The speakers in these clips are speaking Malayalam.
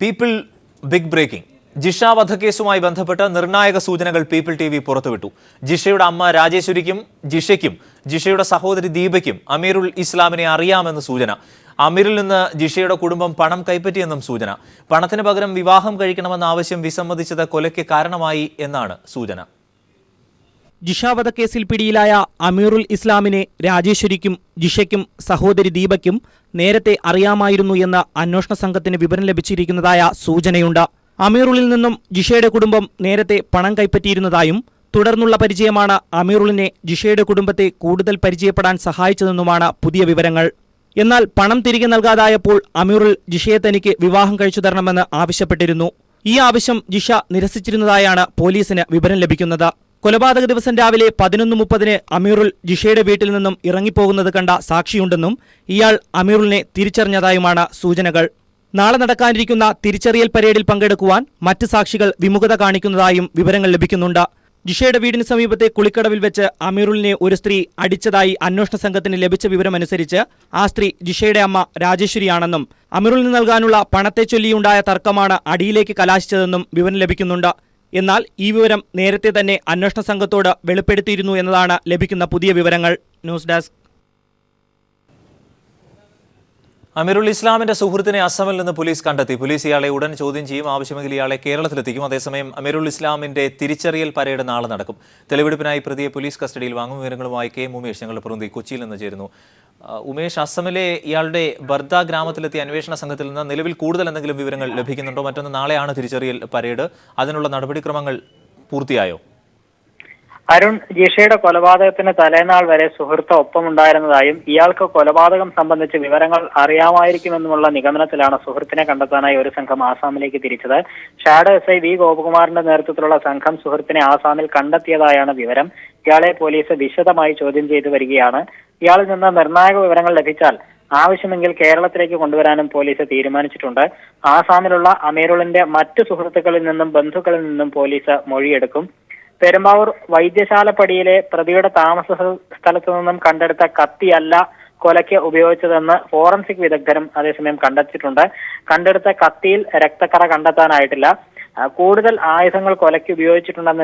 People big breaking. ജിഷ വധക്കേസുമായി ബന്ധപ്പെട്ട് നിർണായക സൂചനകൾ പീപ്പിൾ TV പുറത്തുവിട്ടു. ജിഷയുടെ അമ്മ രാജേശ്വരിക്കും ജിഷയ്ക്കും ജിഷയുടെ സഹോദരി ദീപയ്ക്കും അമീറുൽ ഇസ്ലാമിനെ അറിയാമെന്ന് സൂചന. അമീറിൽ നിന്ന് ജിഷയുടെ കുടുംബം പണം കൈപ്പറ്റിയെന്നും സൂചന. പണത്തിന് പകരം വിവാഹം കഴിക്കണമെന്ന ആവശ്യം വിസമ്മതിച്ചത് കൊലയ്ക്ക് കാരണമായി എന്നാണ് സൂചന. ജിഷ വധക്കേസിൽ പിടിയിലായ അമീറുൽ ഇസ്ലാമിനെ രാജേശ്വരിക്കും ജിഷയ്ക്കും സഹോദരി ദീപയ്ക്കും നേരത്തെ അറിയാമായിരുന്നു എന്ന് അന്വേഷണ സംഘത്തിന് വിവരം ലഭിച്ചിരിക്കുന്നതായ സൂചനയുണ്ട്. അമീറുലിൽ നിന്നും ജിഷയുടെ കുടുംബം നേരത്തെ പണം കൈപ്പറ്റിയിരുന്നതായും തുടർന്നുള്ള പരിചയമാണ് അമീറുലിനെ ജിഷയുടെ കുടുംബത്തെ കൂടുതൽ പരിചയപ്പെടാൻ സഹായിച്ചതെന്നുമാണ് പുതിയ വിവരങ്ങൾ. എന്നാൽ പണം തിരികെ നൽകാതായപ്പോൾ അമീറുൽ ജിഷയെ തനിക്ക് വിവാഹം കഴിച്ചു തരണമെന്ന് ആവശ്യപ്പെട്ടിരുന്നു. ഈ ആവശ്യം ജിഷ നിരസിച്ചിരുന്നതായാണ് പോലീസിന് വിവരം ലഭിക്കുന്നത്. കൊലപാതക ദിവസം രാവിലെ 11:30 അമീറുൽ ജിഷയുടെ വീട്ടിൽ നിന്നും ഇറങ്ങിപ്പോകുന്നത് കണ്ട സാക്ഷിയുണ്ടെന്നും ഇയാൾ അമീറുലിനെ തിരിച്ചറിഞ്ഞതായുമാണ് സൂചനകൾ. നാളെ നടക്കാനിരിക്കുന്ന തിരിച്ചറിയൽ പരേഡിൽ പങ്കെടുക്കുവാൻ മറ്റ് സാക്ഷികൾ വിമുഖത കാണിക്കുന്നതായും വിവരങ്ങൾ ലഭിക്കുന്നുണ്ട്. ജിഷയുടെ വീടിന് സമീപത്തെ കുളിക്കടവിൽ വെച്ച് അമീറുലിനെ ഒരു സ്ത്രീ അടിച്ചതായി അന്വേഷണ സംഘത്തിന് ലഭിച്ച വിവരമനുസരിച്ച് ആ സ്ത്രീ ജിഷയുടെ അമ്മ രാജേശ്വരിയാണെന്നും അമീറുലിന് നൽകാനുള്ള പണത്തെ ചൊല്ലിയുണ്ടായ തർക്കമാണ് അടിയിലേക്ക് കലാശിച്ചതെന്നും വിവരം ലഭിക്കുന്നുണ്ട്. എന്നാൽ ഈ വിവരം നേരത്തെ തന്നെ അന്വേഷണ സംഘത്തോട് വെളിപ്പെടുത്തിയിരുന്നു എന്നതാണ് ലഭിക്കുന്ന പുതിയ വിവരങ്ങൾ. News desk. അമീറുൽ ഇസ്ലാമിന്റെ സുഹൃത്തിനെ അസമിൽ നിന്ന് പോലീസ് കണ്ടെത്തി. പോലീസ് ഇയാളെ ഉടൻ ചോദ്യം ചെയ്യും. ആവശ്യമെങ്കിൽ ഇയാളെ കേരളത്തിലെത്തിക്കും. അതേസമയം അമീറുൽ ഇസ്ലാമിന്റെ തിരിച്ചറിയൽ പരേഡ് നാളെ നടക്കും. തെളിവെടുപ്പിനായി പ്രതിയെ പോലീസ് കസ്റ്റഡിയിൽ വാങ്ങും. വിവരങ്ങളുമായി കെ ഉമേഷ് ഞങ്ങളുടെ പ്രതിനിധി കൊച്ചിയിൽ നിന്ന് ചേരുന്നു. ഉമേഷ്, അസമിലെ ഇയാളുടെ ബർദ ഗ്രാമത്തിലെത്തിയ അന്വേഷണ സംഘത്തിൽ നിന്ന് നിലവിൽ കൂടുതൽ എന്തെങ്കിലും വിവരങ്ങൾ ലഭിക്കുന്നുണ്ടോ? മറ്റൊന്ന്, നാളെയാണ് തിരിച്ചറിയൽ പരേഡ്. അതിനുള്ള നടപടിക്രമങ്ങൾ പൂർത്തിയായോ? അരുൺ, ജിഷയുടെ കൊലപാതകത്തിന് തലേനാൾ വരെ സുഹൃത്ത് ഒപ്പമുണ്ടായിരുന്നതായും ഇയാൾക്ക് കൊലപാതകം സംബന്ധിച്ച് വിവരങ്ങൾ അറിയാമായിരിക്കുമെന്നുമുള്ള നിഗമനത്തിലാണ് സുഹൃത്തിനെ കണ്ടെത്താനായി ഒരു സംഘം ആസാമിലേക്ക് തിരിച്ചത്. ഷാഡോ SI വി ഗോപകുമാറിന്റെ നേതൃത്വത്തിലുള്ള സംഘം സുഹൃത്തിനെ ആസാമിൽ കണ്ടെത്തിയതായാണ് വിവരം. ഇയാളെ പോലീസ് വിശദമായി ചോദ്യം ചെയ്തു വരികയാണ്. ഇയാളിൽ നിന്ന് നിർണായക വിവരങ്ങൾ ലഭിച്ചാൽ ആവശ്യമെങ്കിൽ കേരളത്തിലേക്ക് കൊണ്ടുവരാനും പോലീസ് തീരുമാനിച്ചിട്ടുണ്ട്. ആസാമിലുള്ള അമീറുലിന്റെ മറ്റു സുഹൃത്തുക്കളിൽ നിന്നും ബന്ധുക്കളിൽ നിന്നും പോലീസ് മൊഴിയെടുക്കും. പെരുമ്പാവൂർ വൈദ്യശാലപ്പടിയിലെ പ്രതിയുടെ താമസ സ്ഥലത്തു നിന്നും കണ്ടെടുത്ത കത്തിയല്ല കൊലയ്ക്ക് ഉപയോഗിച്ചതെന്ന് ഫോറൻസിക് വിദഗ്ധരും അതേസമയം കണ്ടെത്തിയിട്ടുണ്ട്. കണ്ടെടുത്ത കത്തിയിൽ രക്തക്കറ കണ്ടെത്താനായിട്ടില്ല. കൂടുതൽ ആയുധങ്ങൾ കൊലയ്ക്ക് ഉപയോഗിച്ചിട്ടുണ്ടെന്ന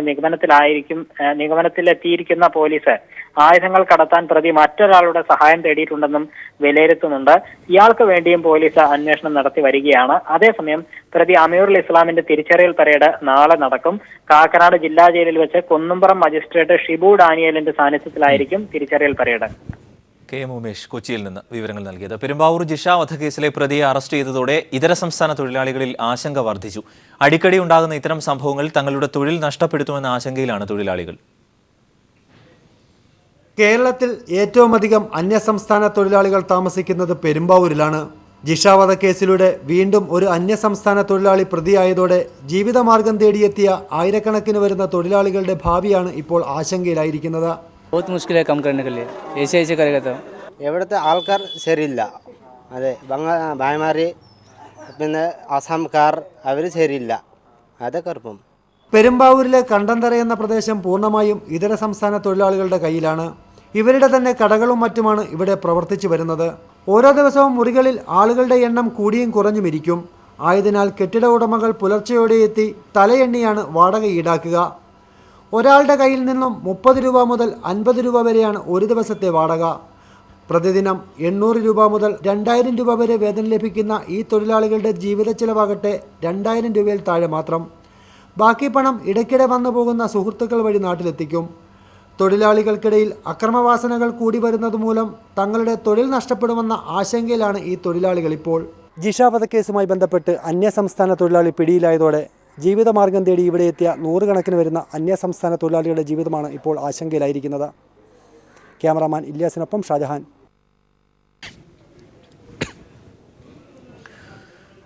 നിഗമനത്തിലെത്തിയിരിക്കുന്ന പോലീസ് ആയുധങ്ങൾ കടത്താൻ പ്രതി മറ്റൊരാളുടെ സഹായം തേടിയിട്ടുണ്ടെന്നും വിലയിരുത്തുന്നുണ്ട്. ഇയാൾക്ക് വേണ്ടിയും പോലീസ് അന്വേഷണം നടത്തി വരികയാണ്. അതേസമയം പ്രതി അമീറുൽ ഇസ്ലാമിന്റെ തിരിച്ചറിയൽ പരേഡ് നാളെ നടക്കും. കാക്കനാട് ജില്ലാ ജയിലിൽ വെച്ച് കുന്നുംപുറം മജിസ്ട്രേറ്റ് ഷിബു ഡാനിയലിന്റെ സാന്നിധ്യത്തിലായിരിക്കും തിരിച്ചറിയൽ പരേഡ്. കെ ഉമേഷ് കൊച്ചിയിൽ നിന്ന് വിവരങ്ങൾ നൽകിയത്. പെരുമ്പാവൂർ ജിഷ വധക്കേസിലെ പ്രതിയെ അറസ്റ്റ് ചെയ്തതോടെ ഇതര സംസ്ഥാന തൊഴിലാളികളിൽ ആശങ്ക വർദ്ധിച്ചു. അടിക്കടി ഉണ്ടാകുന്ന ഇത്തരം സംഭവങ്ങൾ തങ്ങളുടെ തൊഴിൽ നഷ്ടപ്പെടുത്തുമെന്ന ആശങ്കയിലാണ് തൊഴിലാളികൾ. കേരളത്തിൽ ഏറ്റവും അധികം അന്യസംസ്ഥാന തൊഴിലാളികൾ താമസിക്കുന്നത് പെരുമ്പാവൂരിലാണ്. ജിഷ വധക്കേസിലൂടെ വീണ്ടും ഒരു അന്യസംസ്ഥാന തൊഴിലാളി പ്രതിയായതോടെ ജീവിതമാർഗം തേടിയെത്തിയ ആയിരക്കണക്കിന് വരുന്ന തൊഴിലാളികളുടെ ഭാവിയാണ് ഇപ്പോൾ ആശങ്കയിലായിരിക്കുന്നത്. बहुत मुश्किल है कम करने के लिए. ऐसे करेगा तो ഇവിടുത്തെ ആൾക്കാർ ശരിയില്ല. അതെ, ഭായമാരി പിന്നെ ആസാംകാർ അവർ ശരിയില്ല. അതൊക്കെ ഉറപ്പും. പെരുമ്പാവൂരിലെ കണ്ടന്തറ എന്ന പ്രദേശം പൂർണ്ണമായും ഇതര സംസ്ഥാന തൊഴിലാളികളുടെ കയ്യിലാണ്. ഇവരുടെ തന്നെ കടകളും മറ്റുമാണ് ഇവിടെ പ്രവർത്തിച്ചു വരുന്നത്. ഓരോ ദിവസവും മുറികളിൽ ആളുകളുടെ എണ്ണം കൂടിയും കുറഞ്ഞും ഇരിക്കും. ആയതിനാൽ കെട്ടിട ഉടമകൾ പുലർച്ചെയോടെ എത്തി തലയെണ്ണിയാണ് വാടക ഈടാക്കുക. ഒരാളുടെ കയ്യിൽ നിന്നും 30 രൂപ മുതൽ 50 രൂപ വരെയാണ് ഒരു ദിവസത്തെ വാടക. പ്രതിദിനം 800 രൂപ മുതൽ 2000 രൂപ വരെ വേതനം ലഭിക്കുന്ന ഈ തൊഴിലാളികളുടെ ജീവിത ചെലവാകട്ടെ 2000 രൂപയിൽ താഴെ മാത്രം. ബാക്കി പണം ഇടയ്ക്കിടെ വന്നു പോകുന്ന സുഹൃത്തുക്കൾ വഴി നാട്ടിലെത്തിക്കും. തൊഴിലാളികൾക്കിടയിൽ അക്രമവാസനകൾ കൂടി വരുന്നതുമൂലം തങ്ങളുടെ തൊഴിൽ നഷ്ടപ്പെടുമെന്ന ആശങ്കയിലാണ് ഈ തൊഴിലാളികൾ ഇപ്പോൾ. ജിഷ വധക്കേസുമായി ബന്ധപ്പെട്ട് അന്യസംസ്ഥാന തൊഴിലാളി പിടിയിലായതോടെ ജീവിതമാർഗം തേടി ഇവിടെ എത്തിയ നൂറുകണക്കിന് വരുന്ന അന്യസംസ്ഥാന തൊഴിലാളികളുടെ ജീവിതമാണ് ഇപ്പോൾ ആശങ്കയിലായിരിക്കുന്നത്. ക്യാമറാമാൻ ഇല്യാസിനൊപ്പം ഷാജഹാൻ.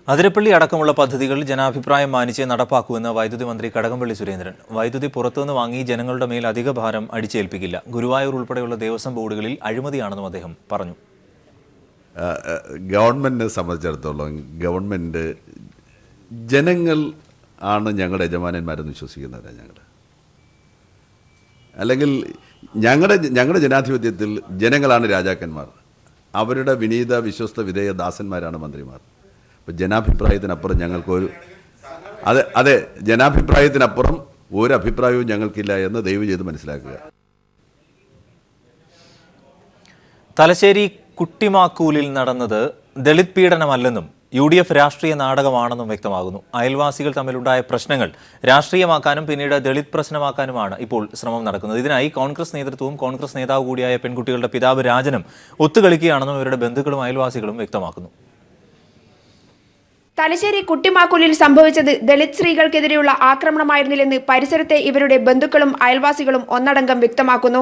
അതിരപ്പള്ളി അടക്കമുള്ള പദ്ധതികൾ ജനാഭിപ്രായം മാനിച്ച് നടപ്പാക്കുമെന്ന് വൈദ്യുതി മന്ത്രി കടകംപള്ളി സുരേന്ദ്രൻ. വൈദ്യുതി പുറത്തുനിന്ന് വാങ്ങി ജനങ്ങളുടെ മേൽ അധിക ഭാരം അടിച്ചേൽപ്പിക്കില്ല. ഗുരുവായൂർ ഉൾപ്പെടെയുള്ള ദേവസ്വം ബോർഡുകളിൽ അഴിമതിയാണെന്നും അദ്ദേഹം പറഞ്ഞു. ഗവൺമെൻറ്റിനെ സംബന്ധിച്ചിടത്തോളം ഗവൺമെൻറ് ജനങ്ങൾ ആണ് ഞങ്ങളുടെ യജമാനന്മാരെന്ന് വിശ്വസിക്കുന്നത്. അല്ലെങ്കിൽ ഞങ്ങളുടെ ജനാധിപത്യത്തിൽ ജനങ്ങളാണ് രാജാക്കന്മാർ. അവരുടെ വിനീത വിശ്വസ്ത വിധേയ ദാസന്മാരാണ് മന്ത്രിമാർ. ജനാഭിപ്രായത്തിനപ്പുറം അതെ ജനാഭിപ്രായത്തിനപ്പുറം ഒരു അഭിപ്രായവും ഞങ്ങൾക്കില്ല എന്ന് ദയവ് ചെയ്ത് മനസ്സിലാക്കുക. തലശ്ശേരി കുട്ടിമാക്കൂലിൽ നടന്നത് ദളിത് പീഡനമല്ലെന്നും UDF രാഷ്ട്രീയ നാടകമാണെന്നും വ്യക്തമാകുന്നു. അയൽവാസികൾ തമ്മിലുണ്ടായ പ്രശ്നങ്ങൾ രാഷ്ട്രീയമാക്കാനും പിന്നീട് ദളിത് പ്രശ്നമാക്കാനുമാണ് ഇപ്പോൾ ശ്രമം നടക്കുന്നത്. ഇതിനായി കോൺഗ്രസ് നേതൃത്വവും കോൺഗ്രസ് നേതാവ് കൂടിയായ പെൺകുട്ടികളുടെ പിതാവ് രാജനും ഒത്തുകളിക്കുകയാണെന്നും ഇവരുടെ ബന്ധുക്കളും അയൽവാസികളും വ്യക്തമാക്കുന്നു. തലശ്ശേരി കുട്ടിമാക്കൂലിൽ സംഭവിച്ചത് ദളിത് സ്ത്രീകൾക്കെതിരെയുള്ള ആക്രമണമായിരുന്നില്ലെന്ന് പരിസരത്തെ ഇവരുടെ ബന്ധുക്കളും അയൽവാസികളും ഒന്നടങ്കം വ്യക്തമാക്കുന്നു.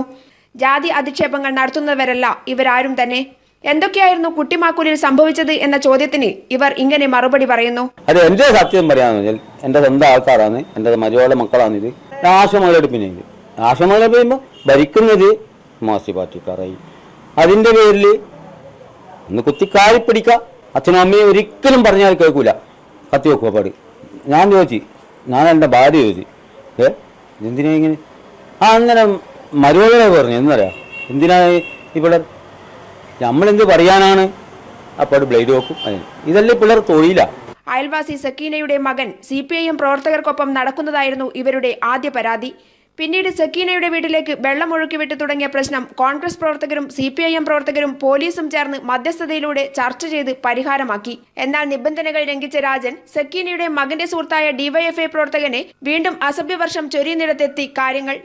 ജാതി അധിക്ഷേപങ്ങൾ നടത്തുന്നവരല്ല ഇവരാരും തന്നെ. എന്തൊക്കെയായിരുന്നു കുട്ടിമാക്കൂലിൽ സംഭവിച്ചത് എന്ന ചോദ്യത്തിന് ഇവർ ഇങ്ങനെ മറുപടി പറയുന്നു. അത് എന്റെ സത്യം പറയാന്ന് വെച്ചാൽ എന്റെ സ്വന്തം ആൾക്കാരാണ്, എന്റെ മരുമകളുടെ മക്കളാണ്. ഇത് രാഷ്ട്രമുതലെടുപ്പിനെ രാഷ്ട്രമുതലെടുപ്പ് ചെയ്യുമ്പോൾ ഭരിക്കുന്നത് മാർക്സിസ്റ്റ് പാർട്ടിക്കാരായി. അതിന്റെ പേരിൽ ഒന്ന് കുത്തിക്കാരി പിടിക്കുക. അച്ഛനും അമ്മയും ഒരിക്കലും പറഞ്ഞാൽ കേൾക്കൂല, കത്തി വെക്കുക പാട്. ഞാൻ എൻ്റെ ഭാര്യ ചോദിച്ചു എന്തിനാ ഇങ്ങനെ അങ്ങനെ മരുമകളെ പറഞ്ഞു എന്നറിയാം എന്തിനാ ഇവിടെ നമ്മളെന്ത് പറയാനാണ്. അപ്പോൾ ബ്ലേഡ് വെക്കും. ഇതല്ലേ പിള്ളേർ തൊഴിലാണ്. അയൽവാസി സക്കീനയുടെ മകൻ CPIM പ്രവർത്തകർക്കൊപ്പം നടക്കുന്നതായിരുന്നു ഇവരുടെ ആദ്യ പരാതി. പിന്നീട് സക്കീനയുടെ വീട്ടിലേക്ക് വെള്ളം ഒഴുക്കിവിട്ട് തുടങ്ങിയ പ്രശ്നം കോൺഗ്രസ് പ്രവർത്തകരും CPIM പ്രവർത്തകരും പോലീസും ചേർന്ന് മധ്യസ്ഥതയിലൂടെ ചർച്ച ചെയ്ത് പരിഹാരമാക്കി. എന്നാൽ നിബന്ധനകൾ ലംഘിച്ച രാജൻ സക്കീനയുടെ മകന്റെ സുഹൃത്തായ DYFI പ്രവർത്തകനെ വീണ്ടും അസഭ്യവർഷം ചൊരിയുന്നിടത്തെത്തി കാര്യങ്ങൾ.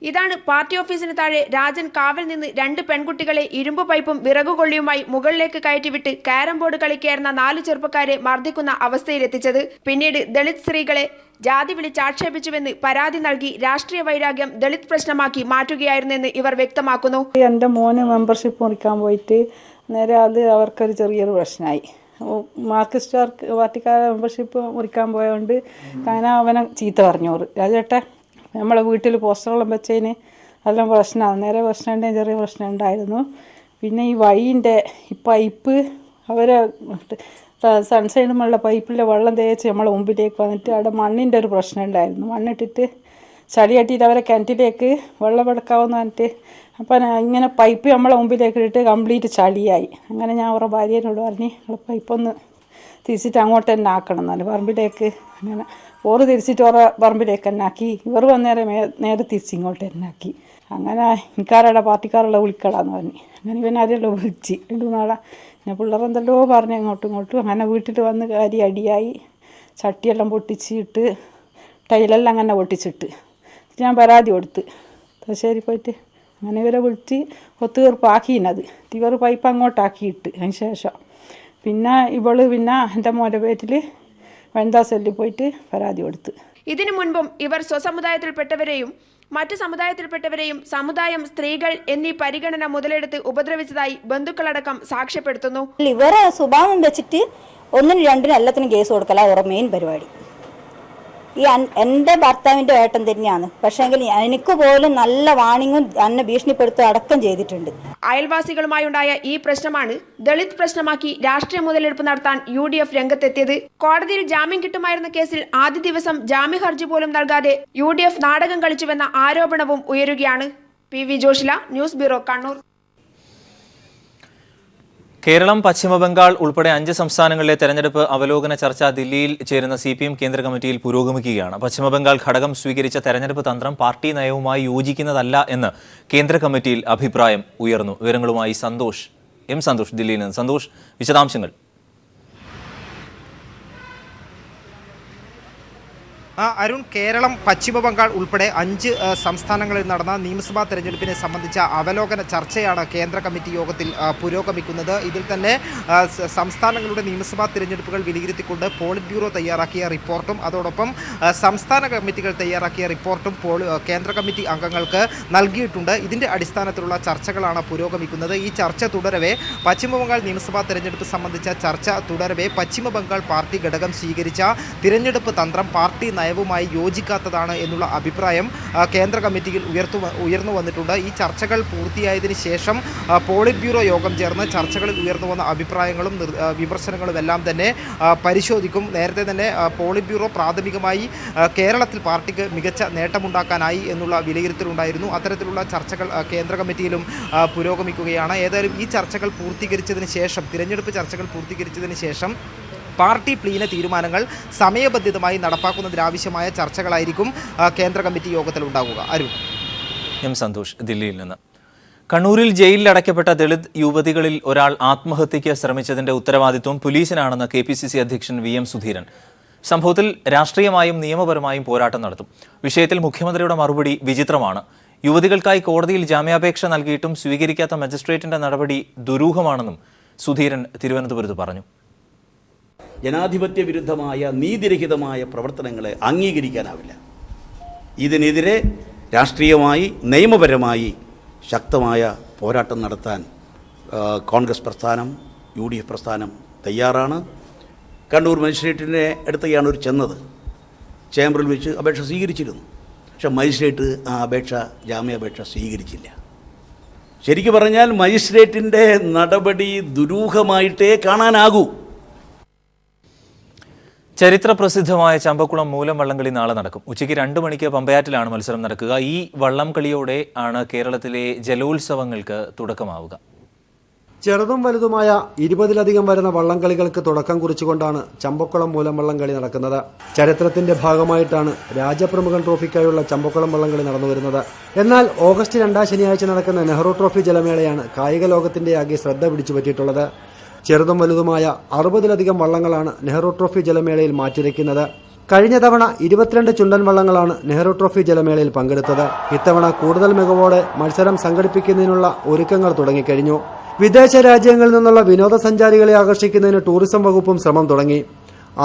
ഇതാണ് പാർട്ടി ഓഫീസിന് താഴെ രാജൻ കാവൽ നിന്ന് 2 പെൺകുട്ടികളെ ഇരുമ്പ് പൈപ്പും വിറകുകൊള്ളിയുമായി മുകളിലേക്ക് കയറ്റിവിട്ട് കാരം ബോർഡ് കളിക്കായിരുന്ന 4 ചെറുപ്പക്കാരെ മർദ്ദിക്കുന്ന അവസ്ഥയിലെത്തിച്ചത്. പിന്നീട് ദളിത് സ്ത്രീകളെ ജാതി വിളിച്ചാക്ഷേപിച്ചുവെന്ന് പരാതി നൽകി രാഷ്ട്രീയ വൈരാഗ്യം ദളിത് പ്രശ്നമാക്കി മാറ്റുകയായിരുന്നെന്ന് ഇവർ വ്യക്തമാക്കുന്നു. എൻ്റെ മോന് മെമ്പർഷിപ്പ് മുറിക്കാൻ പോയിട്ട് നേരെ അത് അവർക്കൊരു ചെറിയൊരു പ്രശ്നമായി. മാർക്സിസ്റ്റ് പാർട്ടിക്കാരെ മെമ്പർഷിപ്പ് മുറിക്കാൻ പോയതുകൊണ്ട് അങ്ങനെ അവനെ ചീത്ത പറഞ്ഞു. രാജേട്ടെ നമ്മളെ വീട്ടിൽ പോസ്റ്ററെല്ലാം വെച്ചതിന് എല്ലാം പ്രശ്നമാണ്. നേരെ പ്രശ്നമുണ്ടെങ്കിൽ ചെറിയ പ്രശ്നം ഉണ്ടായിരുന്നു. പിന്നെ ഈ വഴിൻ്റെ ഈ പൈപ്പ് അവരെ സൺസൈഡുമുള്ള പൈപ്പിലെ വെള്ളം തേച്ച് നമ്മളെ മുമ്പിലേക്ക് വന്നിട്ട് അവിടെ മണ്ണിൻ്റെ ഒരു പ്രശ്നം ഉണ്ടായിരുന്നു. മണ്ണിട്ടിട്ട് ചളി കെട്ടിയിട്ട് അവരെ കിണറ്റിലേക്ക് വെള്ളം എടുക്കാമെന്ന് പറഞ്ഞിട്ട് അപ്പം ഇങ്ങനെ പൈപ്പ് നമ്മളെ മുമ്പിലേക്ക് ഇട്ടിട്ട് കംപ്ലീറ്റ് ചളിയായി. അങ്ങനെ ഞാൻ അവരുടെ ഭാര്യനോട് പറഞ്ഞ് നിങ്ങൾ പൈപ്പൊന്ന് തിരിച്ചിട്ട് അങ്ങോട്ട് തന്നെ ആക്കണം എന്നാണ് പറമ്പിലേക്ക്. അങ്ങനെ ഓറ് തിരിച്ചിട്ട് ഓരോ പറമ്പിലേക്ക് തന്നെ ആക്കി. ഇവർ വന്നേരം നേരെ തിരിച്ച് ഇങ്ങോട്ട് തന്നെ ആക്കി. അങ്ങനെ എനിക്കാരുടെ പാർട്ടിക്കാരുള്ള വിളിക്കടാന്ന് പറഞ്ഞ് അങ്ങനെ ഇവനാരെല്ലാം വിളിച്ച് 2 നാളെ പിന്നെ പിള്ളേരെന്തല്ലോ പറഞ്ഞ് അങ്ങോട്ടും ഇങ്ങോട്ടും. അങ്ങനെ വീട്ടിൽ വന്ന് കാര്യം അടിയായി. ചട്ടിയെല്ലാം പൊട്ടിച്ചിട്ട് ടൈലെല്ലാം അങ്ങനെ പൊട്ടിച്ചിട്ട് ഞാൻ പരാതി കൊടുത്ത് തലശ്ശേരി പോയിട്ട് അങ്ങനെ ഇവരെ വിളിച്ച് ഒത്തുതീർപ്പാക്കിയത്. ഇവർ പൈപ്പ് അങ്ങോട്ടാക്കിയിട്ട് അതിന് ശേഷം പിന്നെ പിന്നെ എൻ്റെ മോൻ്റെ പേരിൽ വനിതാ സെല്ലിൽ പോയിട്ട് പരാതി കൊടുത്ത്. ഇതിനു മുൻപും ഇവർ സ്വസമുദായത്തിൽപ്പെട്ടവരെയും മറ്റു സമുദായത്തിൽപ്പെട്ടവരെയും സമുദായം, സ്ത്രീകൾ എന്നീ പരിഗണന മുതലെടുത്ത് ഉപദ്രവിച്ചതായി ബന്ധുക്കളടക്കം സാക്ഷ്യപ്പെടുത്തുന്നു. ഇവരെ സ്വഭാവം വെച്ചിട്ട് 1-നും 2-നും എല്ലാത്തിനും കേസ് കൊടുക്കല അവരുടെ മെയിൻ പരിപാടി. ഈ എൻ്റെ ഭർത്താവിൻ്റെ ഏട്ടൻ തന്നെയാണ്. പക്ഷേങ്കിൽ എനിക്ക് പോലും നല്ല വാണിങ്ങും എന്നെ ഭീഷണിപ്പെടുത്തുക അടക്കം ചെയ്തിട്ടുണ്ട്. അയൽവാസികളുമായുണ്ടായ ഈ പ്രശ്നമാണ് ദളിത് പ്രശ്നമാക്കി രാഷ്ട്രീയ മുതലെടുപ്പ് നടത്താൻ UDF രംഗത്തെത്തിയത്. കോടതിയിൽ ജാമ്യം കിട്ടുമായിരുന്ന കേസിൽ ആദ്യ ദിവസം ജാമ്യ ഹർജി പോലും നൽകാതെ UDF നാടകം കളിച്ചുവെന്ന ആരോപണവും ഉയരുകയാണ്. PV Joshila, news bureau, Kannur. Keralam, Paschimbangal ഉൾപ്പെടെ 5 സംസ്ഥാനങ്ങളിലെ തെരഞ്ഞെടുപ്പ് അവലോകന ചർച്ച ദില്ലിയിൽ ചേരുന്ന CPM കേന്ദ്ര കമ്മിറ്റിയിൽ പുരോഗമിക്കുകയാണ്. പശ്ചിമബംഗാൾ ഘടകം സ്വീകരിച്ച തെരഞ്ഞെടുപ്പ് തന്ത്രം പാർട്ടി നയവുമായി യോജിക്കുന്നതല്ല എന്ന് കേന്ദ്ര കമ്മിറ്റിയിൽ അഭിപ്രായം ഉയർന്നു. വിവരങ്ങളുമായി സന്തോഷ് ദില്ലിയിൽ നിന്ന്. സന്തോഷ്, വിശദാംശങ്ങൾ. അരുൺ, കേരളം, പശ്ചിമബംഗാൾ ഉൾപ്പെടെ 5 സംസ്ഥാനങ്ങളിൽ നടന്ന നിയമസഭാ തെരഞ്ഞെടുപ്പിനെ സംബന്ധിച്ച അവലോകന ചർച്ചയാണ് കേന്ദ്ര കമ്മിറ്റി യോഗത്തിൽ പുരോഗമിക്കുന്നത്. ഇതിൽ തന്നെ സംസ്ഥാനങ്ങളുടെ നിയമസഭാ തിരഞ്ഞെടുപ്പുകൾ വിലയിരുത്തിക്കൊണ്ട് പോളിറ്റ് ബ്യൂറോ തയ്യാറാക്കിയ റിപ്പോർട്ടും അതോടൊപ്പം സംസ്ഥാന കമ്മിറ്റികൾ തയ്യാറാക്കിയ റിപ്പോർട്ടും കേന്ദ്ര കമ്മിറ്റി അംഗങ്ങൾക്ക് നൽകിയിട്ടുണ്ട്. ഇതിൻ്റെ അടിസ്ഥാനത്തിലുള്ള ചർച്ചകളാണ് പുരോഗമിക്കുന്നത്. ഈ ചർച്ച തുടരവേ പശ്ചിമബംഗാൾ നിയമസഭാ തെരഞ്ഞെടുപ്പ് സംബന്ധിച്ച ചർച്ച തുടരവേ പശ്ചിമബംഗാൾ പാർട്ടി ഘടകം സ്വീകരിച്ച തിരഞ്ഞെടുപ്പ് തന്ത്രം പാർട്ടി നയവുമായി യോജിക്കാത്തതാണ് എന്നുള്ള അഭിപ്രായം കേന്ദ്ര കമ്മിറ്റിയിൽ ഉയർന്നു വന്നിട്ടുണ്ട്. ഈ ചർച്ചകൾ പൂർത്തിയായതിനു ശേഷം പോളിറ്റ് ബ്യൂറോ യോഗം ചേർന്ന് ചർച്ചകളിൽ ഉയർന്നു വന്ന അഭിപ്രായങ്ങളും വിമർശനങ്ങളും എല്ലാം തന്നെ പരിശോധിക്കും. നേരത്തെ തന്നെ പോളിറ്റ് ബ്യൂറോ പ്രാഥമികമായി കേരളത്തിൽ പാർട്ടിക്ക് മികച്ച നേട്ടമുണ്ടാക്കാനായി എന്നുള്ള വിലയിരുത്തലുണ്ടായിരുന്നു. അത്തരത്തിലുള്ള ചർച്ചകൾ കേന്ദ്ര കമ്മിറ്റിയിലും പുരോഗമിക്കുകയാണ്. ഏതായാലും ഈ ചർച്ചകൾ പൂർത്തീകരിച്ചതിന് ശേഷം, തിരഞ്ഞെടുപ്പ് ചർച്ചകൾ പൂർത്തീകരിച്ചതിന് ശേഷം പാർട്ടി പ്ലീന തീരുമാനങ്ങൾ സമയബന്ധിതമായി നടപ്പാക്കുന്നതിനാവശ്യമായ ചർച്ചകളായിരിക്കും കേന്ദ്ര കമ്മിറ്റി യോഗത്തിൽ ഉണ്ടാകുക. അരുൺ. എം സന്തോഷ് ദില്ലിയിൽ നിന്ന്. കണ്ണൂരിൽ ജയിലിൽ അടയ്ക്കപ്പെട്ട ദളിത് യുവതികളിൽ ഒരാൾ ആത്മഹത്യയ്ക്ക് ശ്രമിച്ചതിന്റെ ഉത്തരവാദിത്വം പോലീസിനാണെന്ന് KPCC അധ്യക്ഷൻ VM സുധീരൻ. സംഭവത്തിൽ രാഷ്ട്രീയമായും നിയമപരമായും പോരാട്ടം നടത്തും. വിഷയത്തിൽ മുഖ്യമന്ത്രിയുടെ മറുപടി വിചിത്രമാണ്. യുവതികൾക്കായി കോടതിയിൽ ജാമ്യാപേക്ഷ നൽകിയിട്ടും സ്വീകരിക്കാത്ത മജിസ്ട്രേറ്റിന്റെ നടപടി ദുരൂഹമാണെന്നും സുധീരൻ തിരുവനന്തപുരത്ത് പറഞ്ഞു. ജനാധിപത്യ വിരുദ്ധമായ നീതിരഹിതമായ പ്രവർത്തനങ്ങളെ അംഗീകരിക്കാനാവില്ല. ഇതിനെതിരെ രാഷ്ട്രീയമായി നിയമപരമായി ശക്തമായ പോരാട്ടം നടത്താൻ കോൺഗ്രസ് പ്രസ്ഥാനം, UDF പ്രസ്ഥാനം തയ്യാറാണ്. കണ്ണൂർ മജിസ്ട്രേറ്റിൻ്റെ അടുത്തേക്കാണ് ഒരു ചെന്നത്. ചേംബറിൽ വെച്ച് അപേക്ഷ സ്വീകരിച്ചിരുന്നു. പക്ഷേ മജിസ്ട്രേറ്റ് ആ ജാമ്യാപേക്ഷ സ്വീകരിച്ചില്ല. ശരിക്കു പറഞ്ഞാൽ മജിസ്ട്രേറ്റിൻ്റെ നടപടി ദുരൂഹമായിട്ടേ കാണാനാകൂ. ചരിത്ര പ്രസിദ്ധമായ ചമ്പക്കുളം മൂലം വള്ളംകളി നാളെ നടക്കും. ഉച്ചയ്ക്ക് 2 മണിക്ക് പമ്പയാറ്റിലാണ് മത്സരം നടക്കുക. ഈ വള്ളംകളിയോടെ ആണ് കേരളത്തിലെ ജലോത്സവങ്ങൾക്ക് തുടക്കമാവുക. ചെറുതും വലുതുമായ 20-ലധികം വരുന്ന വള്ളംകളികൾക്ക് തുടക്കം കുറിച്ചുകൊണ്ടാണ് ചമ്പക്കുളം മൂലം വള്ളംകളി നടക്കുന്നത്. ചരിത്രത്തിന്റെ ഭാഗമായിട്ടാണ് രാജപ്രമുഖൻ ട്രോഫിക്കായുള്ള ചമ്പക്കുളം വള്ളംകളി നടന്നുവരുന്നത്. എന്നാൽ ഓഗസ്റ്റ് 2 ശനിയാഴ്ച നടക്കുന്ന നെഹ്റു ട്രോഫി ജലമേളയാണ് കായിക ലോകത്തിന്റെ ആകെ ശ്രദ്ധ പിടിച്ചുപറ്റിയിട്ടുള്ളത്. ചെറുതും വലുതുമായ 60-ലധികം വള്ളങ്ങളാണ് നെഹ്റു ട്രോഫി ജലമേളയിൽ മാറ്റിരയ്ക്കുന്നത്. കഴിഞ്ഞ തവണ 22 ചുണ്ടൻ വള്ളങ്ങളാണ് നെഹ്റു ട്രോഫി ജലമേളയിൽ പങ്കെടുത്തത്. ഇത്തവണ കൂടുതൽ മികവോടെ മത്സരം സംഘടിപ്പിക്കുന്നതിനുള്ള ഒരുക്കങ്ങൾ തുടങ്ങിക്കഴിഞ്ഞു. വിദേശ രാജ്യങ്ങളിൽ നിന്നുള്ള വിനോദസഞ്ചാരികളെ ആകർഷിക്കുന്നതിന് ടൂറിസം വകുപ്പും ശ്രമം തുടങ്ങി.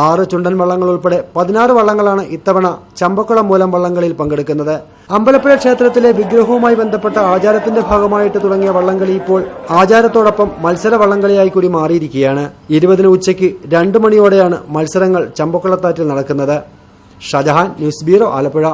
6 ചുണ്ടൻ വള്ളങ്ങൾ ഉൾപ്പെടെ 16 വള്ളങ്ങളാണ് ഇത്തവണ ചമ്പക്കുളം മൂലം വള്ളംകളിയിൽ പങ്കെടുക്കുന്നത്. അമ്പലപ്പുഴ ക്ഷേത്രത്തിലെ വിഗ്രഹവുമായി ബന്ധപ്പെട്ട ആചാരത്തിന്റെ ഭാഗമായിട്ട് തുടങ്ങിയ വള്ളംകളി ഇപ്പോൾ ആചാരത്തോടൊപ്പം മത്സര വള്ളംകളിയായി കൂടി മാറിയിരിക്കുകയാണ്. 20-ന് ഉച്ചയ്ക്ക് 2 മണിയോടെയാണ് മത്സരങ്ങൾ ചമ്പക്കുളത്താറ്റിൽ നടക്കുന്നത്. Shajahan, news bureau, Alappuzha.